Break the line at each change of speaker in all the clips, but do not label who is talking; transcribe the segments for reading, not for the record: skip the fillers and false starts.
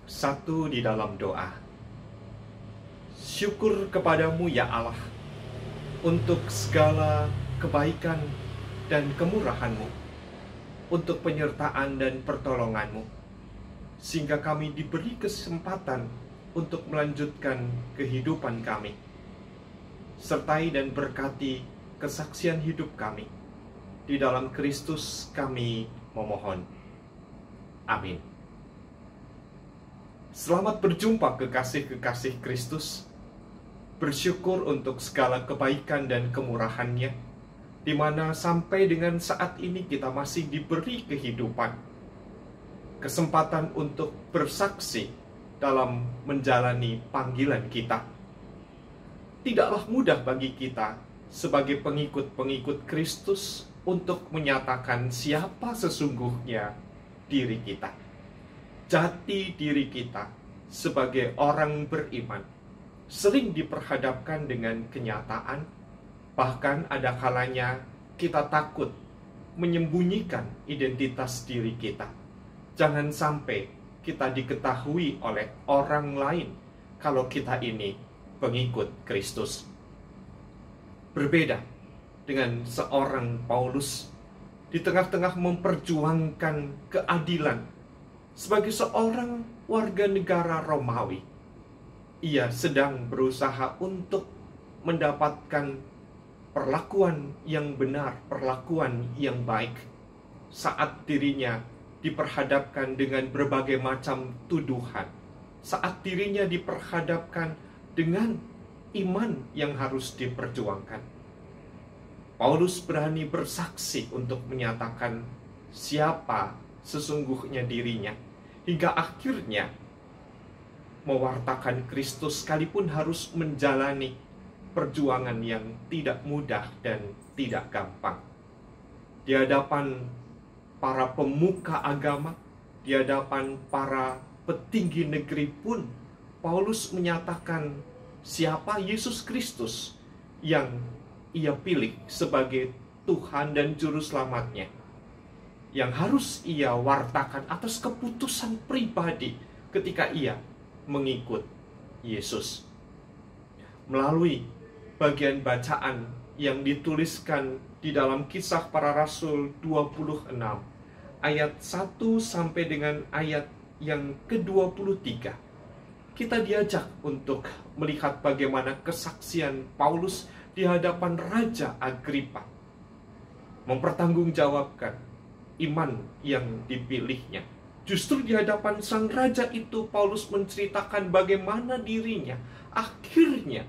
Satu di dalam doa. Syukur kepadamu ya Allah untuk segala kebaikan dan kemurahan-Mu, untuk penyertaan dan pertolongan-Mu, sehingga kami diberi kesempatan untuk melanjutkan kehidupan kami. Sertai dan berkati kesaksian hidup kami. Di dalam Kristus kami memohon. Amin. Selamat berjumpa kekasih-kekasih Kristus. Bersyukur untuk segala kebaikan dan kemurahan-Nya, di mana sampai dengan saat ini kita masih diberi kehidupan, kesempatan untuk bersaksi dalam menjalani panggilan kita. Tidaklah mudah bagi kita sebagai pengikut-pengikut Kristus untuk menyatakan siapa sesungguhnya diri kita. Jati diri kita sebagai orang beriman sering diperhadapkan dengan kenyataan, bahkan ada kalanya kita takut menyembunyikan identitas diri kita. Jangan sampai kita diketahui oleh orang lain kalau kita ini pengikut Kristus. Berbeda dengan seorang Paulus di tengah-tengah memperjuangkan keadilan. Sebagai seorang warga negara Romawi, ia sedang berusaha untuk mendapatkan perlakuan yang benar, perlakuan yang baik, saat dirinya diperhadapkan dengan berbagai macam tuduhan, saat dirinya diperhadapkan dengan iman yang harus diperjuangkan. Paulus berani bersaksi untuk menyatakan siapa sesungguhnya dirinya, hingga akhirnya mewartakan Kristus sekalipun harus menjalani perjuangan yang tidak mudah dan tidak gampang. Di hadapan para pemuka agama, di hadapan para petinggi negeri pun, Paulus menyatakan siapa Yesus Kristus yang ia pilih sebagai Tuhan dan Juru Selamatnya, yang harus ia wartakan atas keputusan pribadi ketika ia mengikut Yesus. Melalui bagian bacaan yang dituliskan di dalam Kisah Para Rasul 26 ayat 1 sampai dengan ayat yang ke-23, kita diajak untuk melihat bagaimana kesaksian Paulus di hadapan Raja Agripa, mempertanggungjawabkan iman yang dipilihnya. Justru di hadapan sang raja itu, Paulus menceritakan bagaimana dirinya akhirnya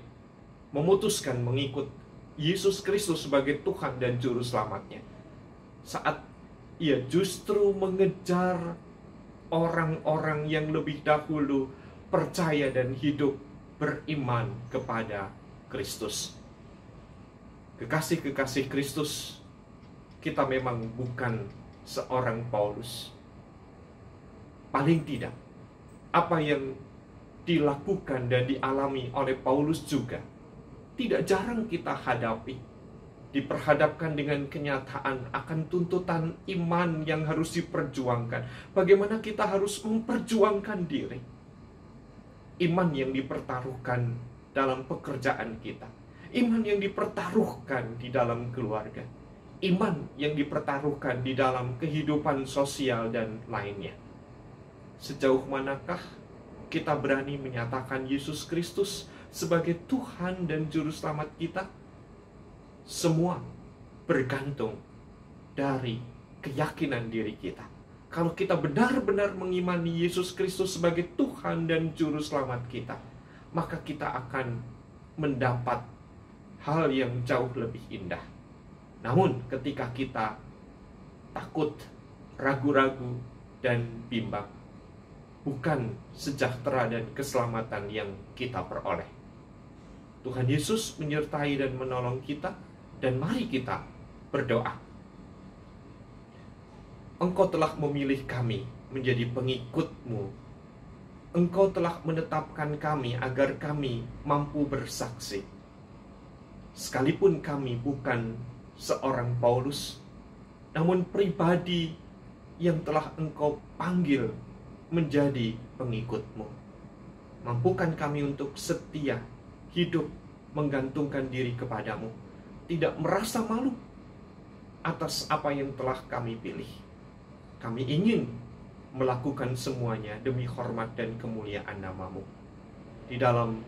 memutuskan mengikut Yesus Kristus sebagai Tuhan dan Juru Selamatnya, saat ia justru mengejar orang-orang yang lebih dahulu percaya dan hidup beriman kepada Kristus. Kekasih-kekasih Kristus, kita memang bukan seorang Paulus. Paling tidak, apa yang dilakukan dan dialami oleh Paulus juga tidak jarang kita hadapi. Diperhadapkan dengan kenyataan akan tuntutan iman yang harus diperjuangkan. Bagaimana kita harus memperjuangkan diri. Iman yang dipertaruhkan dalam pekerjaan kita. Iman yang dipertaruhkan di dalam keluarga. Iman yang dipertaruhkan di dalam kehidupan sosial dan lainnya. Sejauh manakah kita berani menyatakan Yesus Kristus sebagai Tuhan dan Juru Selamat kita? Semua bergantung dari keyakinan diri kita. Kalau kita benar-benar mengimani Yesus Kristus sebagai Tuhan dan Juru Selamat kita, maka kita akan mendapat hal yang jauh lebih indah. Namun ketika kita takut, ragu-ragu, dan bimbang, bukan sejahtera dan keselamatan yang kita peroleh. Tuhan Yesus menyertai dan menolong kita, dan mari kita berdoa. Engkau telah memilih kami menjadi pengikut-Mu. Engkau telah menetapkan kami agar kami mampu bersaksi. Sekalipun kami bukan seorang Paulus, namun pribadi yang telah Engkau panggil menjadi pengikut-Mu. Mampukan kami untuk setia, hidup, menggantungkan diri kepadamu, tidak merasa malu atas apa yang telah kami pilih. Kami ingin melakukan semuanya demi hormat dan kemuliaan nama-Mu. Di dalam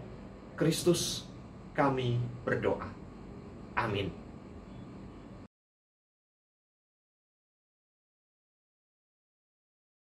Kristus kami berdoa. Amin.